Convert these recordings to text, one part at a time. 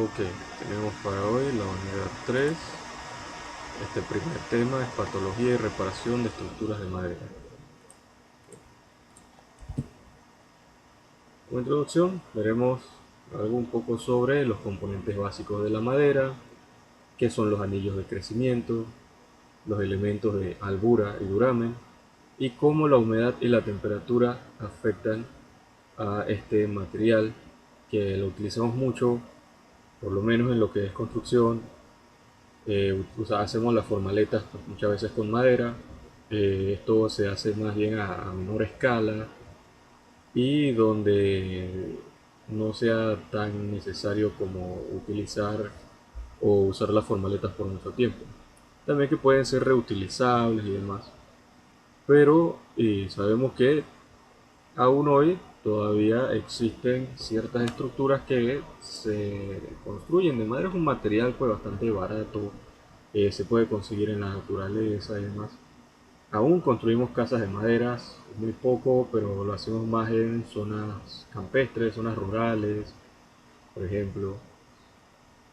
Ok, tenemos para hoy la unidad 3. Este primer tema es patología y reparación de estructuras de madera. Como introducción, veremos algo un poco sobre los componentes básicos de la madera, qué son los anillos de crecimiento, los elementos de albura y duramen, y cómo la humedad y la temperatura afectan a este material que lo utilizamos mucho, por lo menos en lo que es construcción. Hacemos las formaletas pues, muchas veces con madera. Esto se hace más bien a menor escala y donde no sea tan necesario como utilizar o usar las formaletas por mucho tiempo. También que pueden ser reutilizables y demás. Pero sabemos que aún hoy todavía existen ciertas estructuras que se construyen de madera. Es un material pues bastante barato, se puede conseguir en la naturaleza y demás. Aún construimos casas de maderas, muy poco, pero lo hacemos más en zonas campestres, zonas rurales, por ejemplo.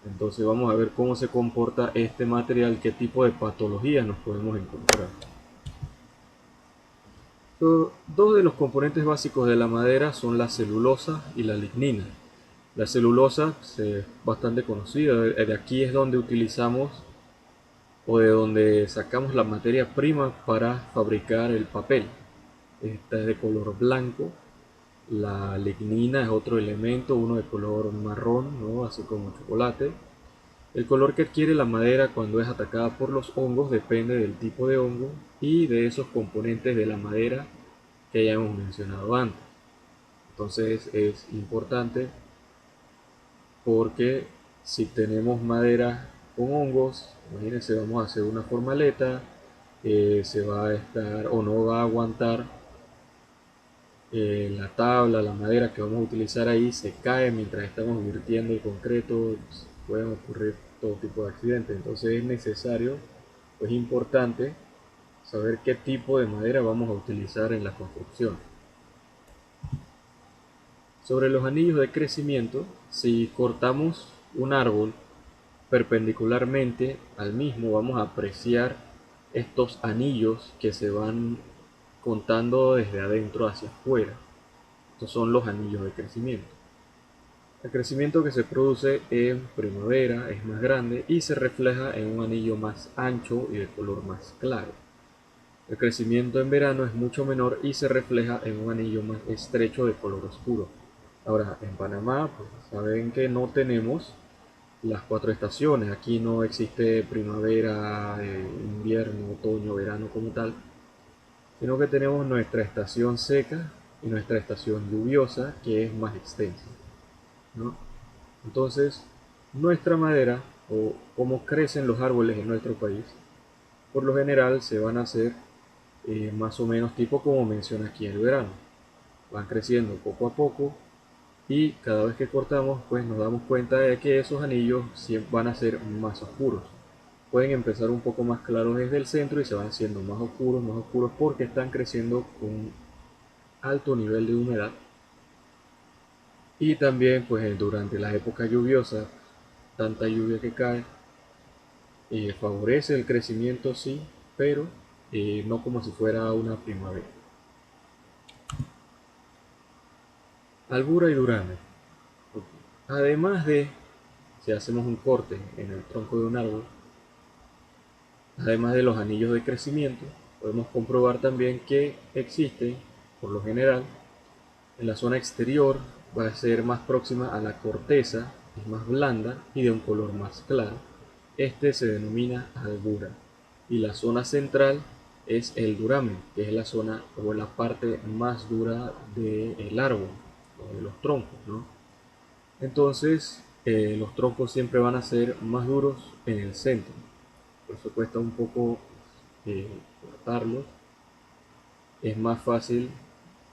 Entonces vamos a ver cómo se comporta este material, qué tipo de patologías nos podemos encontrar. Dos de los componentes básicos de la madera son la celulosa y la lignina. La celulosa es bastante conocida, de aquí es donde utilizamos o de donde sacamos la materia prima para fabricar el papel. Esta es de color blanco. La lignina es otro elemento, uno de color marrón, ¿no? Así como chocolate. El color que adquiere la madera cuando es atacada por los hongos depende del tipo de hongo y de esos componentes de la madera que ya hemos mencionado antes. Entonces es importante porque si tenemos madera con hongos, imagínense, vamos a hacer una formaleta, se va a estar o no va a aguantar la tabla, la madera que vamos a utilizar ahí se cae mientras estamos virtiendo el concreto, pueden ocurrir todo tipo de accidentes. Entonces es necesario, es importante saber qué tipo de madera vamos a utilizar en la construcción. Sobre los anillos de crecimiento, si cortamos un árbol perpendicularmente al mismo, vamos a apreciar estos anillos que se van contando desde adentro hacia afuera. Estos son los anillos de crecimiento. El crecimiento que se produce en primavera es más grande y se refleja en un anillo más ancho y de color más claro. El crecimiento en verano es mucho menor y se refleja en un anillo más estrecho de color oscuro. Ahora, en Panamá, pues, saben que no tenemos las cuatro estaciones. Aquí no existe primavera, invierno, otoño, verano como tal, sino que tenemos nuestra estación seca y nuestra estación lluviosa, que es más extensa, ¿no? Entonces, nuestra madera o cómo crecen los árboles en nuestro país, por lo general se van a hacer más o menos tipo como menciona aquí el verano. Van creciendo poco a poco y cada vez que cortamos pues nos damos cuenta de que esos anillos van a ser más oscuros. Pueden empezar un poco más claros desde el centro y se van haciendo más oscuros porque están creciendo con un alto nivel de humedad. Y también pues durante las épocas lluviosas, tanta lluvia que cae, favorece el crecimiento sí, pero no como si fuera una primavera. Albura y duramen. Además de, si hacemos un corte en el tronco de un árbol, además de los anillos de crecimiento, podemos comprobar también que existen, por lo general, en la zona exterior va a ser más próxima a la corteza, es más blanda y de un color más claro. Este se denomina albura. Y la zona central es el duramen, que es la zona o la parte más dura del árbol o de los troncos, ¿no? Entonces, los troncos siempre van a ser más duros en el centro. Por eso cuesta un poco eh, cortarlos. Es más fácil,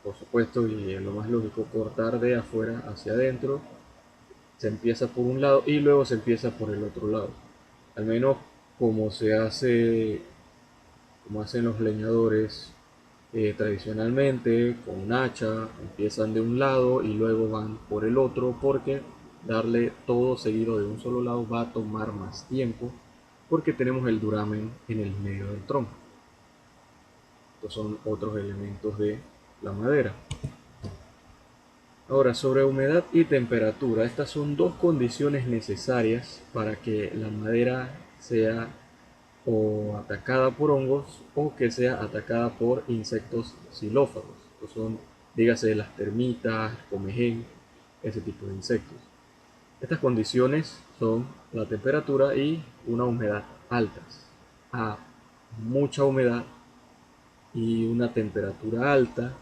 por supuesto, y es lo más lógico, cortar de afuera hacia adentro. Se empieza por un lado y luego se empieza por el otro lado. Al menos como se hace, como hacen los leñadores tradicionalmente, con un hacha, empiezan de un lado y luego van por el otro, porque darle todo seguido de un solo lado va a tomar más tiempo porque tenemos el duramen en el medio del tronco. Estos son otros elementos de la madera. Ahora, sobre humedad y temperatura, estas son dos condiciones necesarias para que la madera sea o atacada por hongos o que sea atacada por insectos xilófagos. Estos son, dígase, las termitas, comején, ese tipo de insectos. Estas condiciones son la temperatura y una humedad altas. A mucha humedad y una temperatura alta,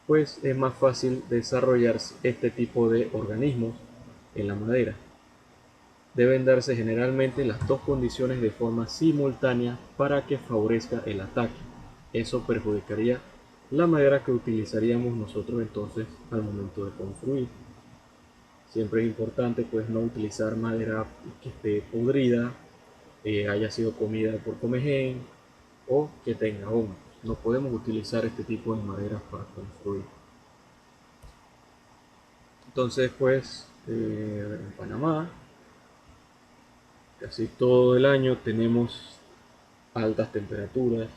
pues es más fácil desarrollar este tipo de organismos en la madera. Deben darse generalmente las dos condiciones de forma simultánea para que favorezca el ataque. Eso perjudicaría la madera que utilizaríamos nosotros entonces al momento de construir. Siempre es importante pues no utilizar madera que esté podrida, haya sido comida por comején o que tenga hongos. No podemos utilizar este tipo de maderas para construir. Entonces pues en Panamá casi todo el año tenemos altas temperaturas,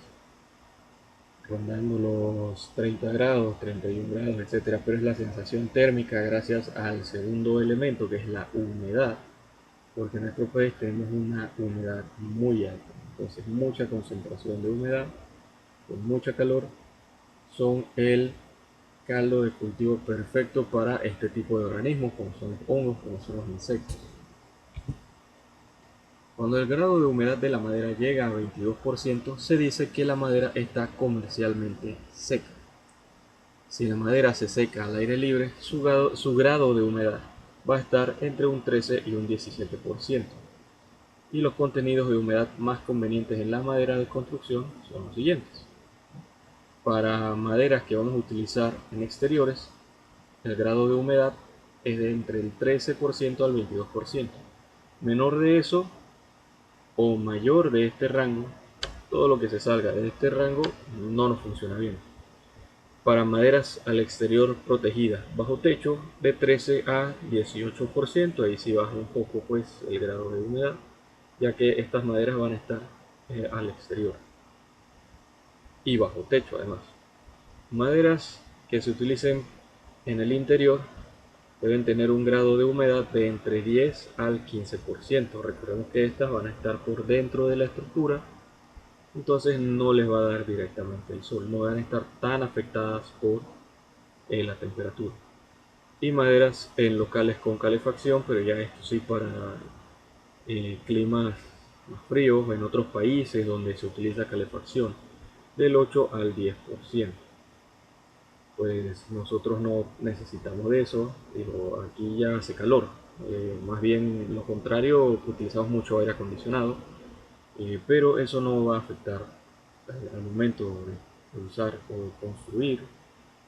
rondando los 30 grados, 31 grados, etcétera, pero es la sensación térmica gracias al segundo elemento que es la humedad, porque en nuestro país tenemos una humedad muy alta, entonces mucha concentración de humedad con mucha calor son el caldo de cultivo perfecto para este tipo de organismos como son los hongos, como son los insectos. Cuando el grado de humedad de la madera llega a 22%, se dice que la madera está comercialmente seca. Si la madera se seca al aire libre, su grado de humedad va a estar entre un 13 y un 17%. Y los contenidos de humedad más convenientes en la madera de construcción son los siguientes. Para maderas que vamos a utilizar en exteriores, el grado de humedad es de entre el 13% al 22%. Menor de eso o mayor de este rango, todo lo que se salga de este rango no nos funciona bien. Para maderas al exterior protegidas bajo techo, de 13 a 18%, ahí sí baja un poco pues el grado de humedad, ya que estas maderas van a estar al exterior y bajo techo además. Maderas que se utilicen en el interior deben tener un grado de humedad de entre 10 al 15%. Recordemos que estas van a estar por dentro de la estructura, entonces no les va a dar directamente el sol, no van a estar tan afectadas por la temperatura. Y maderas en locales con calefacción, pero ya esto sí para climas más fríos, en otros países donde se utiliza calefacción, del 8 al 10%. Pues nosotros no necesitamos de eso, digo, aquí ya hace calor, más bien lo contrario, utilizamos mucho aire acondicionado, pero eso no va a afectar al momento de usar o construir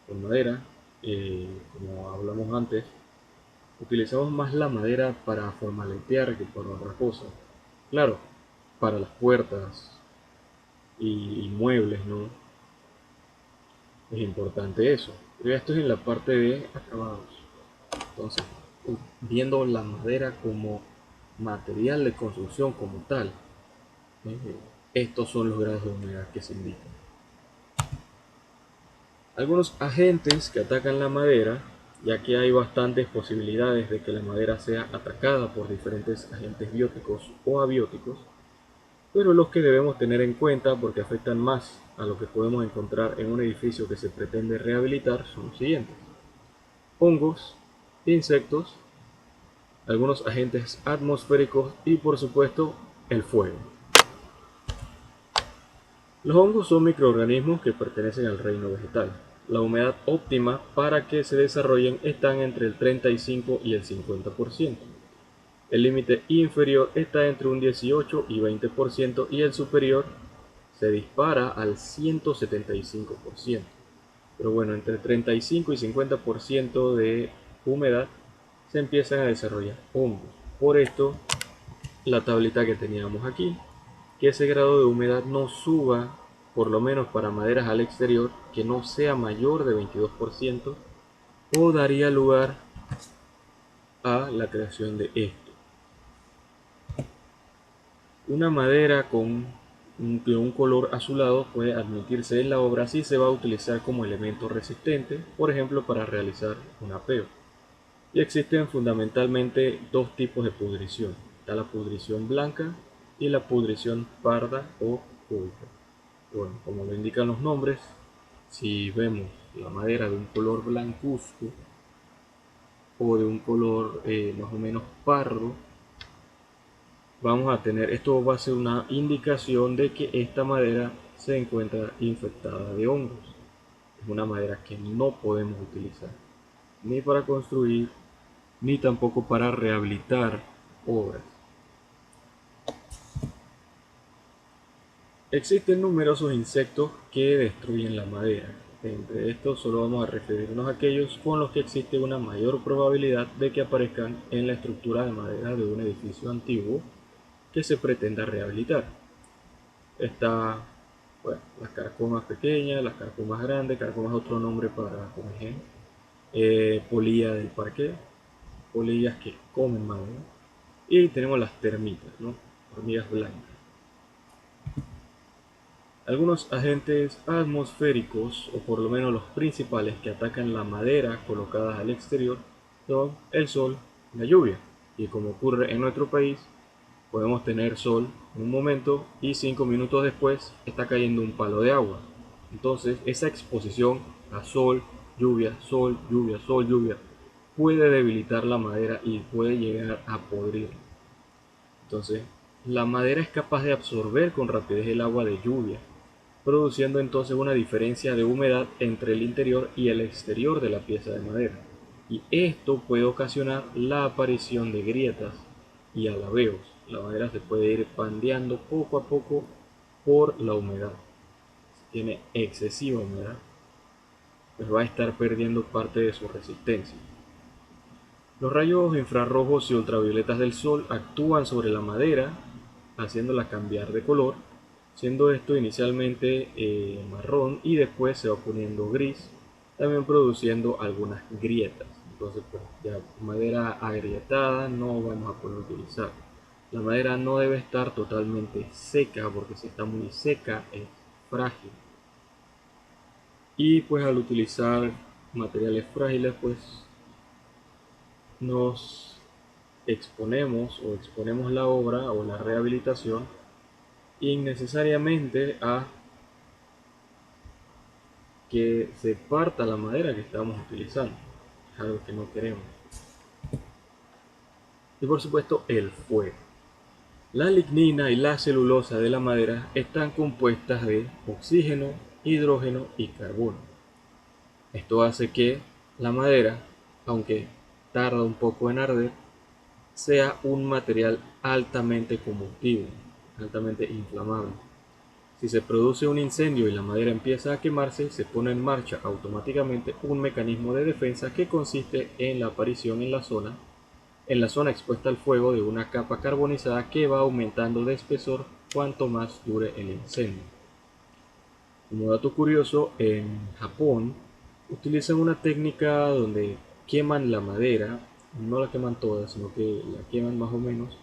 con madera. Como hablamos antes, utilizamos más la madera para formaletear que para otra cosa. Claro, para las puertas y muebles, ¿no? Es importante eso. Pero esto es en la parte de acabados. Entonces, viendo la madera como material de construcción como tal, ¿eh? Estos son los grados de humedad que se indican. Algunos agentes que atacan la madera, ya que hay bastantes posibilidades de que la madera sea atacada por diferentes agentes bióticos o abióticos, pero los que debemos tener en cuenta porque afectan más a lo que podemos encontrar en un edificio que se pretende rehabilitar son los siguientes: hongos, insectos, algunos agentes atmosféricos y por supuesto el fuego. Los hongos son microorganismos que pertenecen al reino vegetal. La humedad óptima para que se desarrollen están entre el 35 y el 50%. El límite inferior está entre un 18 y 20% y el superior se dispara al 175%. Pero bueno, entre 35 y 50% de humedad se empiezan a desarrollar hongos. Por esto, la tablita que teníamos aquí, que ese grado de humedad no suba, por lo menos para maderas al exterior, que no sea mayor de 22%, o daría lugar a la creación de esto. Una madera de un color azulado puede admitirse en la obra si se va a utilizar como elemento resistente, por ejemplo para realizar un apeo. Y existen fundamentalmente dos tipos de pudrición. Está la pudrición blanca y la pudrición parda o pulcra. Bueno, como lo indican los nombres, si vemos la madera de un color blancuzco o de un color más o menos pardo, vamos a tener, esto va a ser una indicación de que esta madera se encuentra infectada de hongos. Es una madera que no podemos utilizar ni para construir ni tampoco para rehabilitar obras. Existen numerosos insectos que destruyen la madera. Entre estos solo vamos a referirnos a aquellos con los que existe una mayor probabilidad de que aparezcan en la estructura de madera de un edificio antiguo que se pretenda rehabilitar. Está, bueno, las carcomas pequeñas, las carcomas grandes, carcomas es otro nombre para, como ejemplo, polilla del parque, polillas que comen madera. Y tenemos las termitas, ¿no? Hormigas blancas. Algunos agentes atmosféricos, o por lo menos los principales que atacan la madera colocadas al exterior, son el sol y la lluvia. Y como ocurre en nuestro país, podemos tener sol en un momento y 5 minutos después está cayendo un palo de agua. Entonces esa exposición a sol, lluvia, sol, lluvia, puede debilitar la madera y puede llegar a podrir. Entonces la madera es capaz de absorber con rapidez el agua de lluvia, produciendo entonces una diferencia de humedad entre el interior y el exterior de la pieza de madera. Y esto puede ocasionar la aparición de grietas y alabeos. La madera se puede ir pandeando poco a poco por la humedad. Si tiene excesiva humedad, pues va a estar perdiendo parte de su resistencia. Los rayos infrarrojos y ultravioletas del sol actúan sobre la madera, haciéndola cambiar de color, siendo esto inicialmente marrón y después se va poniendo gris, también produciendo algunas grietas. Entonces, pues ya madera agrietada no vamos a poder utilizar. La madera no debe estar totalmente seca, porque si está muy seca es frágil. Y pues al utilizar materiales frágiles, pues nos exponemos o exponemos la obra o la rehabilitación innecesariamente a que se parta la madera que estamos utilizando. Es algo que no queremos. Y por supuesto el fuego. La lignina y la celulosa de la madera están compuestas de oxígeno, hidrógeno y carbono. Esto hace que la madera, aunque tarda un poco en arder, sea un material altamente combustible, altamente inflamable. Si se produce un incendio y la madera empieza a quemarse, se pone en marcha automáticamente un mecanismo de defensa que consiste en la aparición en la zona expuesta al fuego de una capa carbonizada que va aumentando de espesor cuanto más dure el incendio. Como dato curioso, en Japón utilizan una técnica donde queman la madera, no la queman toda, sino que la queman más o menos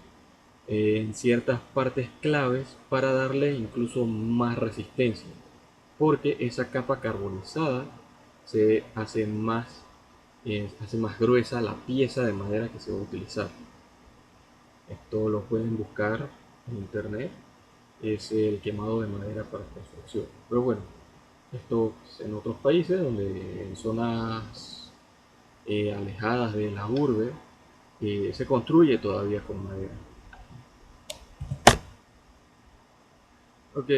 en ciertas partes claves para darle incluso más resistencia, porque esa capa carbonizada se hace más gruesa la pieza de madera que se va a utilizar. Esto lo pueden buscar en internet, es el quemado de madera para construcción. Pero bueno, esto en otros países, donde en zonas alejadas de la urbe, se construye todavía con madera. Ok,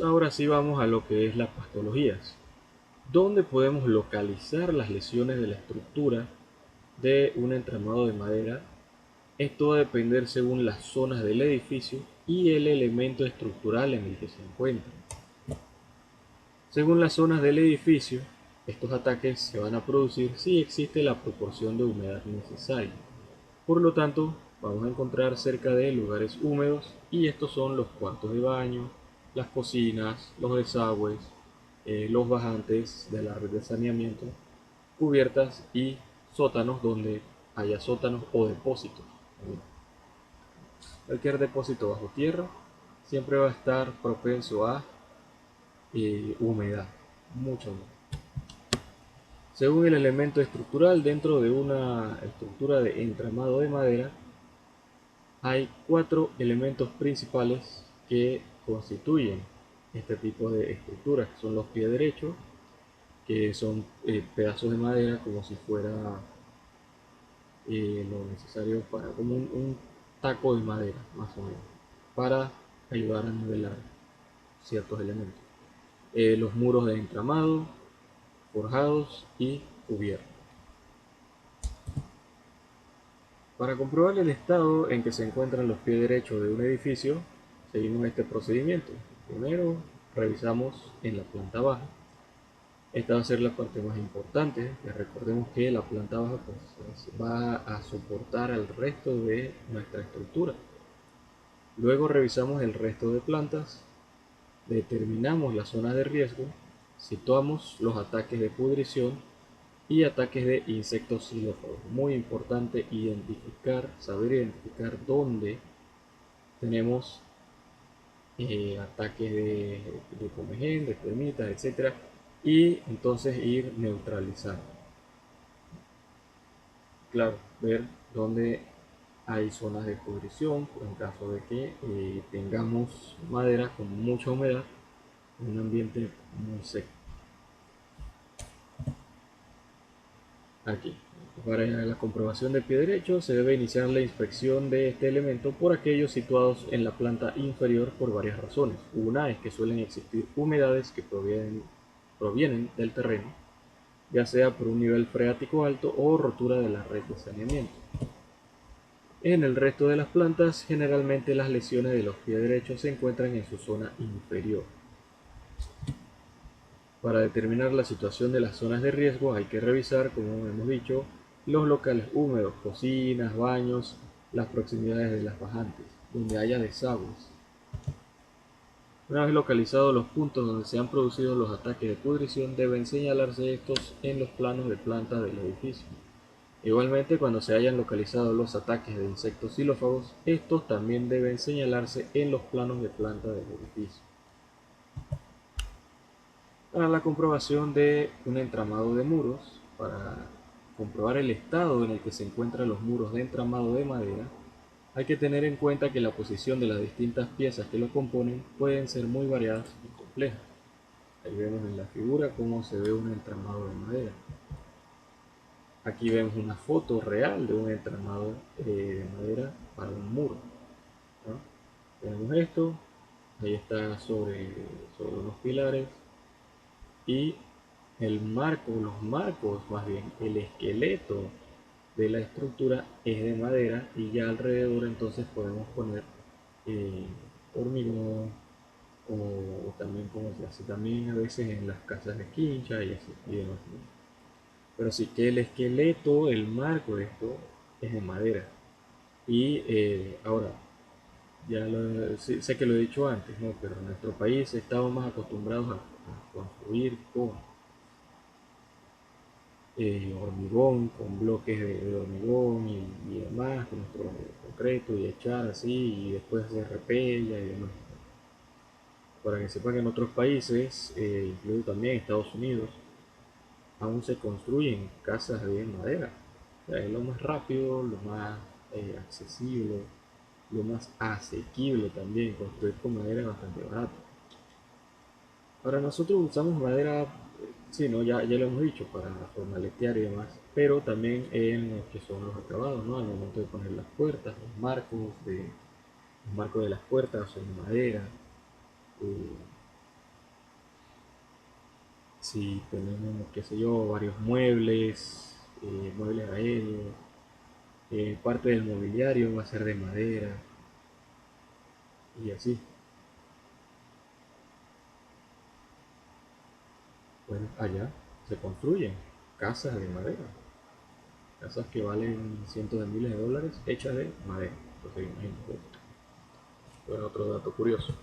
ahora sí vamos a lo que es las patologías. ¿Dónde podemos localizar las lesiones de la estructura de un entramado de madera? Esto va a depender según las zonas del edificio y el elemento estructural en el que se encuentra. Según las zonas del edificio, estos ataques se van a producir si existe la proporción de humedad necesaria. Por lo tanto, vamos a encontrar cerca de lugares húmedos y estos son los cuartos de baño, las cocinas, los desagües, los bajantes de la red de saneamiento, cubiertas y sótanos donde haya sótanos o depósitos. Cualquier depósito bajo tierra siempre va a estar propenso a humedad, mucha humedad. Según el elemento estructural, dentro de una estructura de entramado de madera, hay 4 elementos principales que constituyen este tipo de estructuras, que son los pies derechos, que son pedazos de madera como si fuera lo necesario para como un taco de madera, más o menos, para ayudar a nivelar ciertos elementos. Los muros de entramado, forjados y cubiertos. Para comprobar el estado en que se encuentran los pies derechos de un edificio, seguimos este procedimiento. Primero, revisamos en la planta baja. Esta va a ser la parte más importante, que recordemos que la planta baja pues, va a soportar al resto de nuestra estructura. Luego revisamos el resto de plantas, determinamos las zonas de riesgo, situamos los ataques de pudrición y ataques de insectos xilófagos. Muy importante saber identificar dónde tenemos ataques de comején, de termitas, etcétera, y entonces ir neutralizando. Claro, ver dónde hay zonas de pudrición en caso de que tengamos madera con mucha humedad en un ambiente muy seco. Aquí, para la comprobación del pie derecho se debe iniciar la inspección de este elemento por aquellos situados en la planta inferior por varias razones. Una es que suelen existir humedades que provienen del terreno, ya sea por un nivel freático alto o rotura de la red de saneamiento. En el resto de las plantas, generalmente las lesiones de los pies derechos se encuentran en su zona inferior. Para determinar la situación de las zonas de riesgo hay que revisar, como hemos dicho, los locales húmedos, cocinas, baños, las proximidades de las bajantes, donde haya desagües. Una vez localizados los puntos donde se han producido los ataques de pudrición, deben señalarse estos en los planos de planta del edificio. Igualmente, cuando se hayan localizado los ataques de insectos xilófagos, estos también deben señalarse en los planos de planta del edificio. Para la comprobación de un entramado de muros, para comprobar el estado en el que se encuentran los muros de entramado de madera, hay que tener en cuenta que la posición de las distintas piezas que lo componen pueden ser muy variadas y complejas. Ahí vemos en la figura cómo se ve un entramado de madera. Aquí vemos una foto real de un entramado de madera para un muro, ¿no? Tenemos esto, ahí está sobre unos pilares y los marcos, más bien el esqueleto de la estructura es de madera y ya alrededor entonces podemos poner eh, hormigón o también como se hace también a veces en las casas de quincha y así y demás. Pero sí que el esqueleto, el marco de esto es de madera. Y ahora, sé que lo he dicho antes, ¿no? Pero en nuestro país estamos más acostumbrados a construir con hormigón, con bloques de hormigón y demás, con nuestro concreto y echar así y después se repella y demás. Para que sepan que en otros países, incluido también Estados Unidos, aún se construyen casas de madera. O sea, es lo más rápido, lo más accesible, lo más asequible también. Construir con madera es bastante barato. Para nosotros usamos madera, sí, ¿no? Ya lo hemos dicho, para formaletear y demás, pero también en lo que son los acabados, ¿no? Al momento de poner las puertas, los marcos de las puertas son de madera. eh, si tenemos, qué sé yo, varios muebles, muebles aéreos, parte del mobiliario va a ser de madera y así. Bueno, allá se construyen casas de madera, casas que valen cientos de miles de dólares hechas de madera. Entonces, imagínate. Bueno, otro dato curioso.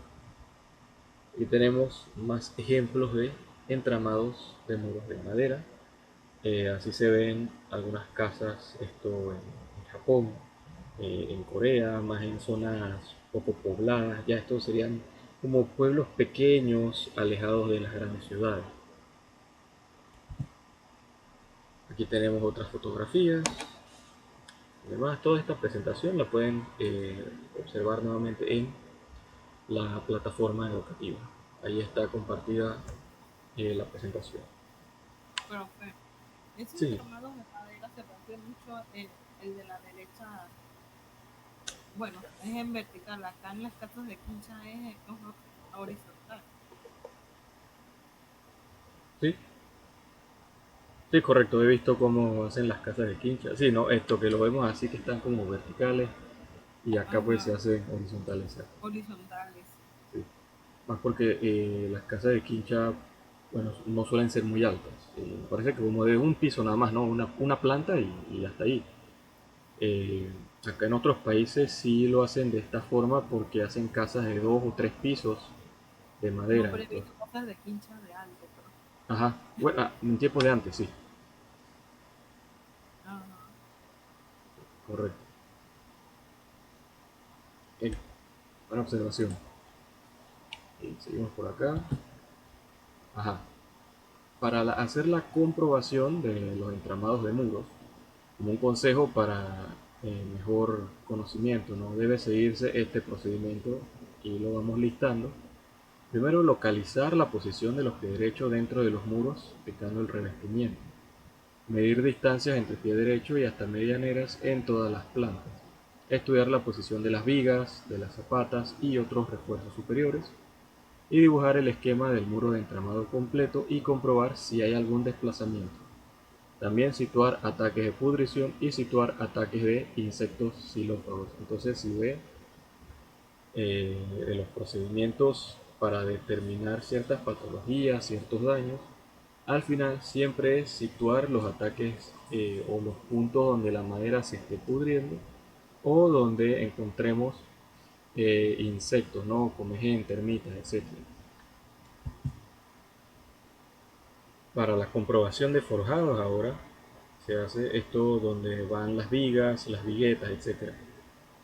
Y tenemos más ejemplos de entramados de muros de madera. Así se ven algunas casas, esto en Japón, en Corea, más en zonas poco pobladas. Ya estos serían como pueblos pequeños, alejados de las grandes ciudades. Aquí tenemos otras fotografías. Además, toda esta presentación la pueden observar nuevamente en la plataforma educativa. Ahí está compartida la presentación. Profe, ese Sí, entramado de madera se parece mucho el de la derecha. Bueno, es en vertical. Acá en las casas de quincha es horizontal. sí, sí, correcto. He visto cómo hacen las casas de quincha. Sí, no, esto que lo vemos así que están como verticales y acá pues se Ajá, hacen horizontales. horizontales. Sí. Más porque las casas de quincha, bueno, no suelen ser muy altas. Parece que como de un piso nada más, ¿no? Una planta y hasta ahí. Eh, Acá en otros países sí lo hacen de esta forma porque hacen casas de 2 o 3 pisos de No, madera. pero he Entonces, visto casas de quincha de alto, pero. ajá, bueno, en tiempos de antes, sí, Ajá. correcto. Eh, Buena observación. Y seguimos por acá. Ajá. Para hacer la comprobación de los entramados de muros, como un consejo para mejor conocimiento, ¿no? Debe seguirse este procedimiento y lo vamos listando. Primero, localizar la posición de los pies derechos dentro de los muros, aplicando el revestimiento. Medir distancias entre pie derecho y hasta medianeras en todas las plantas. Estudiar la posición de las vigas, de las zapatas y otros refuerzos superiores. Y dibujar el esquema del muro de entramado completo y comprobar si hay algún desplazamiento. También situar ataques de pudrición y situar ataques de insectos xilófagos. Entonces, si ve de los procedimientos para determinar ciertas patologías, ciertos daños, al final siempre es situar los ataques o los puntos donde la madera se esté pudriendo o donde encontremos insectos, ¿no? Comején, termitas, etcétera. Para la comprobación de forjados ahora se hace esto donde van las vigas, las viguetas, etcétera.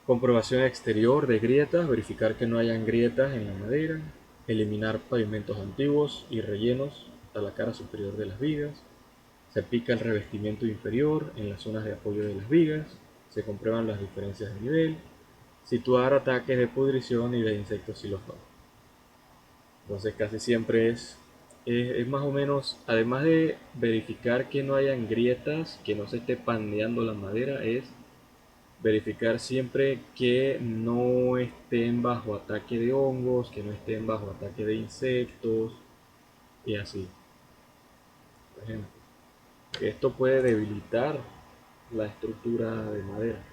Comprobación exterior de grietas, verificar que no hayan grietas en la madera, eliminar pavimentos antiguos y rellenos a la cara superior de las vigas, se aplica el revestimiento inferior en las zonas de apoyo de las vigas, se comprueban las diferencias de nivel, situar ataques de pudrición y de insectos xilófagos. Entonces casi siempre es más o menos, además de verificar que no hayan grietas, que no se esté pandeando la madera, es verificar siempre que no estén bajo ataque de hongos, que no estén bajo ataque de insectos y así, por ejemplo. Esto puede debilitar la estructura de madera.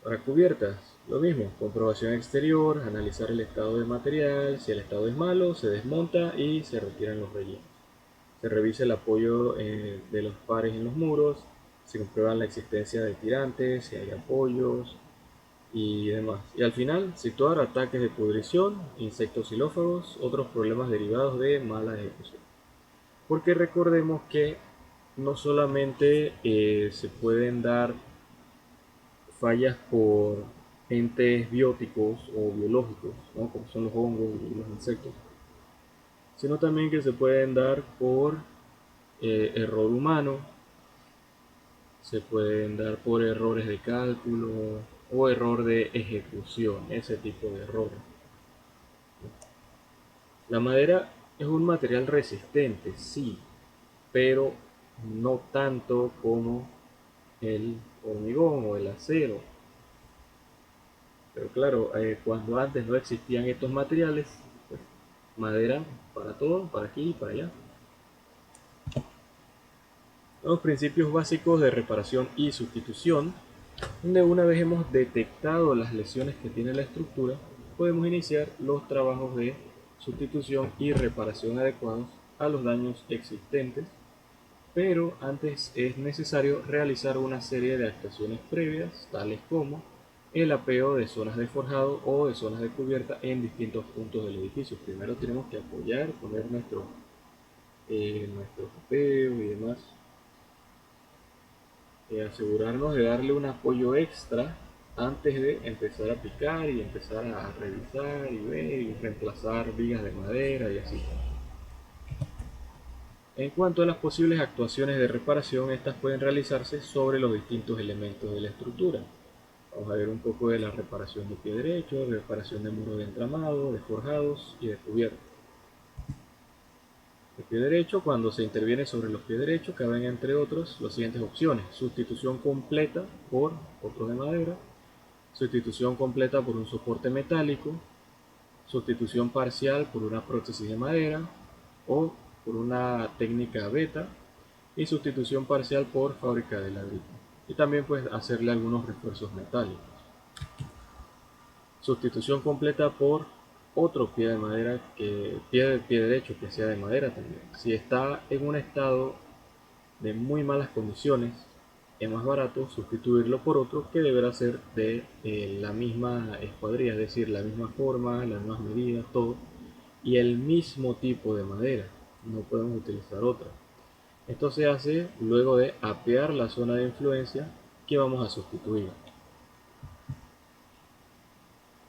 Para cubiertas, lo mismo, comprobación exterior, analizar el estado del material, si el estado es malo, se desmonta y se retiran los rellenos. Se revisa el apoyo de los pares en los muros, se comprueba la existencia de tirantes, si hay apoyos y demás. Y al final, situar ataques de pudrición, insectos xilófagos, otros problemas derivados de mala ejecución. Porque recordemos que no solamente se pueden dar fallas por entes bióticos o biológicos, ¿no? Como son los hongos y los insectos, sino también que se pueden dar por error humano, se pueden dar por errores de cálculo o error de ejecución, ese tipo de errores. La madera es un material resistente, sí, pero no tanto como el hormigón o el acero. Pero claro, cuando antes no existían estos materiales, pues madera para todo, para aquí y para allá. Los principios básicos de reparación y sustitución, donde una vez hemos detectado las lesiones que tiene la estructura, podemos iniciar los trabajos de sustitución y reparación adecuados a los daños existentes, pero antes es necesario realizar una serie de actuaciones previas, tales como el apeo de zonas de forjado o de zonas de cubierta en distintos puntos del edificio. Primero tenemos que apoyar, poner nuestro tapeo y demás. Asegurarnos de darle un apoyo extra antes de empezar a picar y empezar a revisar y ver y reemplazar vigas de madera y así. En cuanto a las posibles actuaciones de reparación, estas pueden realizarse sobre los distintos elementos de la estructura. Vamos a ver un poco de la reparación de pie derecho, reparación de muro de entramado, de forjados y de cubierta. El pie derecho, cuando se interviene sobre los pies derechos, caben entre otros las siguientes opciones: sustitución completa por otros de madera, sustitución completa por un soporte metálico, sustitución parcial por una prótesis de madera o por una técnica beta, y sustitución parcial por fábrica de ladrillo. Y también pues hacerle algunos refuerzos metálicos. Sustitución completa por otro pie de madera, pie derecho que sea de madera también. Si está en un estado de muy malas condiciones, es más barato sustituirlo por otro que deberá ser de la misma escuadrilla, es decir, la misma forma, las mismas medidas, todo, y el mismo tipo de madera. No podemos utilizar otra. Esto se hace luego de apear la zona de influencia que vamos a sustituir.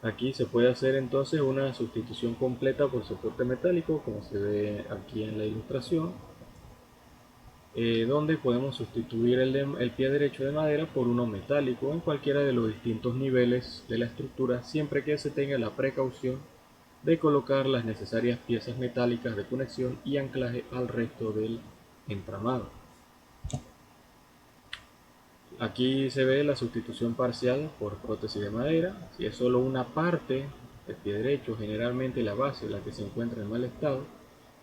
Aquí se puede hacer entonces una sustitución completa por soporte metálico, como se ve aquí en la ilustración, donde podemos sustituir el pie derecho de madera por uno metálico en cualquiera de los distintos niveles de la estructura, siempre que se tenga la precaución de colocar las necesarias piezas metálicas de conexión y anclaje al resto del entramado. Aquí se ve la sustitución parcial por prótesis de madera. Si es solo una parte del pie derecho, generalmente la base, la que se encuentra en mal estado,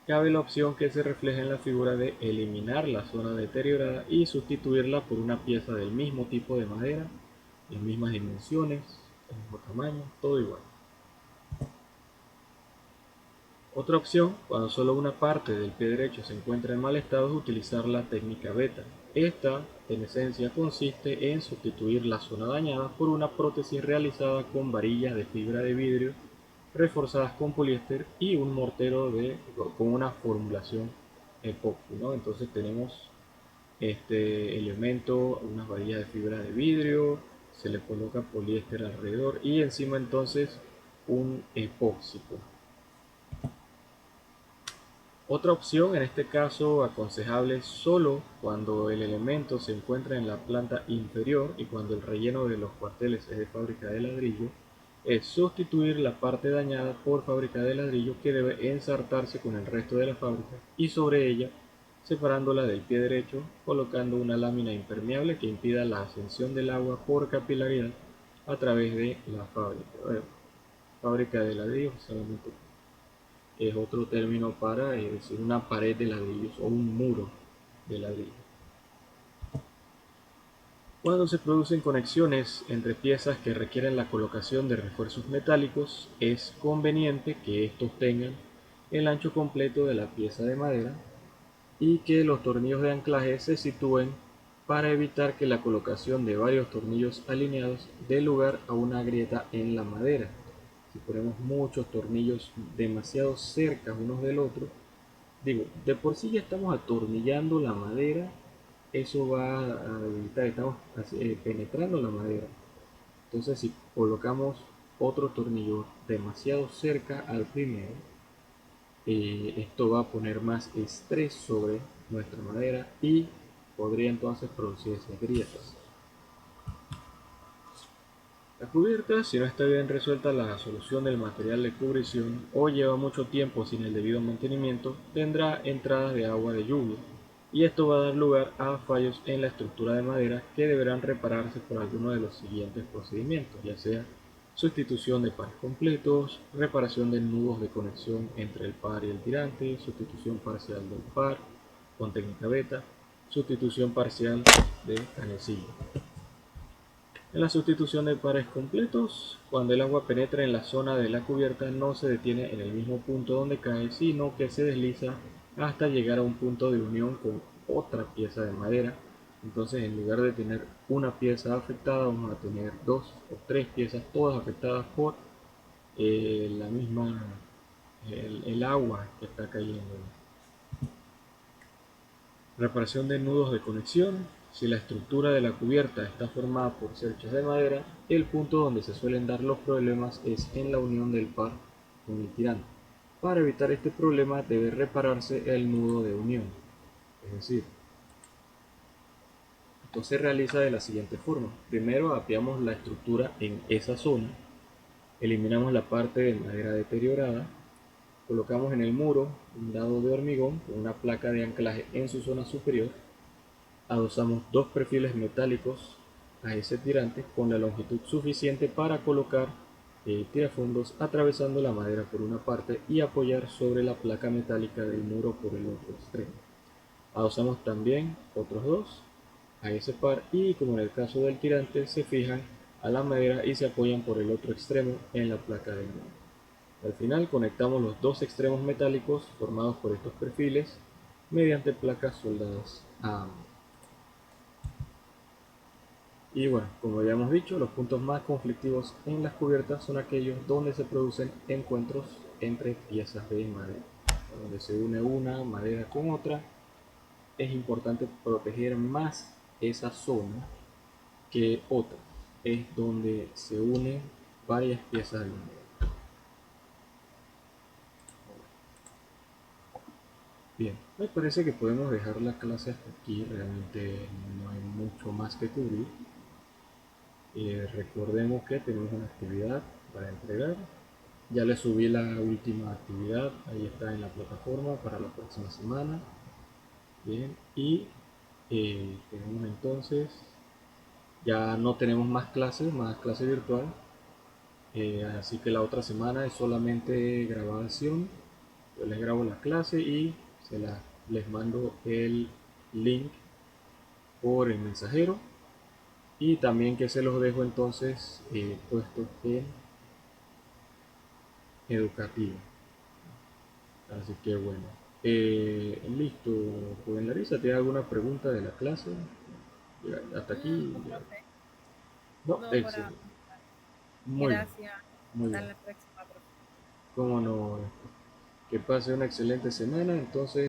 cabe la opción que se refleja en la figura de eliminar la zona deteriorada y sustituirla por una pieza del mismo tipo de madera, en mismas dimensiones, el mismo tamaño, todo igual. Otra opción, cuando solo una parte del pie derecho se encuentra en mal estado, es utilizar la técnica beta. Esta, en esencia, consiste en sustituir la zona dañada por una prótesis realizada con varillas de fibra de vidrio reforzadas con poliéster y un mortero con una formulación epoxi, ¿no? Entonces tenemos este elemento, unas varillas de fibra de vidrio, se le coloca poliéster alrededor y encima entonces un epóxico. Otra opción, en este caso aconsejable solo cuando el elemento se encuentra en la planta inferior y cuando el relleno de los cuarteles es de fábrica de ladrillo, es sustituir la parte dañada por fábrica de ladrillo que debe ensartarse con el resto de la fábrica y sobre ella separándola del pie derecho colocando una lámina impermeable que impida la ascensión del agua por capilaridad a través de la fábrica. Fábrica de ladrillo solamente es otro término para decir una pared de ladrillos o un muro de ladrillo. Cuando se producen conexiones entre piezas que requieren la colocación de refuerzos metálicos, es conveniente que estos tengan el ancho completo de la pieza de madera y que los tornillos de anclaje se sitúen para evitar que la colocación de varios tornillos alineados dé lugar a una grieta en la madera. Si ponemos muchos tornillos demasiado cerca unos del otro, digo, de por sí ya estamos atornillando la madera, eso va a evitar, estamos penetrando la madera. Entonces si colocamos otro tornillo demasiado cerca al primero, esto va a poner más estrés sobre nuestra madera y podría entonces producirse grietas. La cubierta, si no está bien resuelta la solución del material de cubrición o lleva mucho tiempo sin el debido mantenimiento, tendrá entradas de agua de lluvia y esto va a dar lugar a fallos en la estructura de madera que deberán repararse por alguno de los siguientes procedimientos, ya sea sustitución de pares completos, reparación de nudos de conexión entre el par y el tirante, sustitución parcial del par con técnica beta, sustitución parcial de canecillo. En la sustitución de pares completos, cuando el agua penetra en la zona de la cubierta no se detiene en el mismo punto donde cae, sino que se desliza hasta llegar a un punto de unión con otra pieza de madera. Entonces, en lugar de tener una pieza afectada, vamos a tener dos o tres piezas todas afectadas por la misma el agua que está cayendo. Reparación de nudos de conexión. Si la estructura de la cubierta está formada por cerchos de madera, el punto donde se suelen dar los problemas es en la unión del par con el tirante. Para evitar este problema debe repararse el nudo de unión. Es decir, esto se realiza de la siguiente forma. Primero apiamos la estructura en esa zona, eliminamos la parte de madera deteriorada, colocamos en el muro un dado de hormigón con una placa de anclaje en su zona superior. Adosamos dos perfiles metálicos a ese tirante con la longitud suficiente para colocar tirafondos atravesando la madera por una parte y apoyar sobre la placa metálica del muro por el otro extremo. Adosamos también otros dos a ese par y, como en el caso del tirante, se fijan a la madera y se apoyan por el otro extremo en la placa del muro. Al final conectamos los dos extremos metálicos formados por estos perfiles mediante placas soldadas a ambos. Y bueno, como ya hemos dicho, los puntos más conflictivos en las cubiertas son aquellos donde se producen encuentros entre piezas de madera, donde se une una madera con otra. Es importante proteger más esa zona que otra. Es donde se unen varias piezas de madera. Bien, me parece que podemos dejar la clase hasta aquí. Realmente no hay mucho más que cubrir. Recordemos que tenemos una actividad para entregar. Ya le subí la última actividad, ahí está en la plataforma para la próxima semana. Bien, y tenemos entonces, ya no tenemos más clase virtual, así que la otra semana es solamente grabación. Yo les grabo la clase y les mando el link por el mensajero, y también que se los dejo entonces puestos en educativo. Así que bueno, listo. Joven Larisa, ¿tienes alguna pregunta de la clase? Hasta aquí. No, profe. No, No, por ahora. excelente. Muy bien, Gracias. muy Hasta bien. la próxima, profe. Cómo no, que pase una excelente semana. Entonces,